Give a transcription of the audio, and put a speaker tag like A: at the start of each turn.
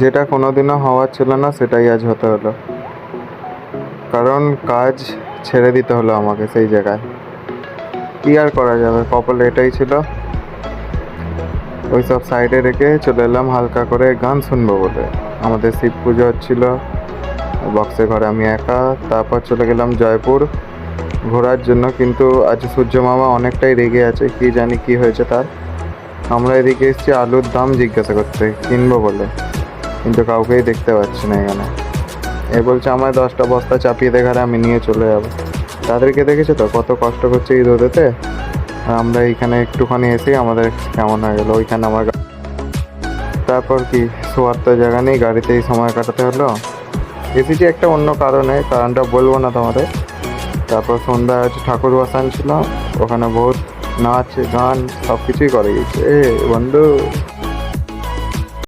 A: যেটা কোনোদিনও হওয়ার ছিল না সেটাই আজ হতে হলো, কারণ কাজ ছেড়ে দিতে হলো আমাকে সেই জায়গায়। কি আর করা যাবে, কপালে এটাই ছিল। ওই সব সাইডে রেখে চলে এলাম হালকা করে গান শুনবো বলে। আমাদের শিব পুজো হচ্ছিল, বক্সে ঘরে আমি একা। তারপর চলে গেলাম জয়পুর ঘোরার জন্য, কিন্তু আজ সূর্য মামা অনেকটাই রেগে আছে, কি জানি কি হয়েছে তার। আমরা এদিকে এসেছি আলুর দাম জিজ্ঞাসা করতে, কিনবো বলে, কিন্তু কাউকেই দেখতে পাচ্ছি না এখানে। এ বলছে আমায় 10টা বস্তা চাপিয়ে দেখারে আমি নিয়ে চলে যাবো। তাদেরকে দেখেছো তো কত কষ্ট করছে এই রোদেতে, আর আমরা এইখানে একটুখানি এসেই আমাদের কেমন হয়ে গেলো। ওইখানে আমার তারপর কি, শোয়ার তো জায়গা নেই, গাড়িতেই সময় কাটাতে হলো। এসেছি একটা অন্য কারণে, কারণটা বলবো না তোমাদের। তারপর সন্ধ্যা আজ ঠাকুর বসান ছিল, ওখানে বহুত নাচ গান সব কিছুই করে গেছে। এ বন্ধু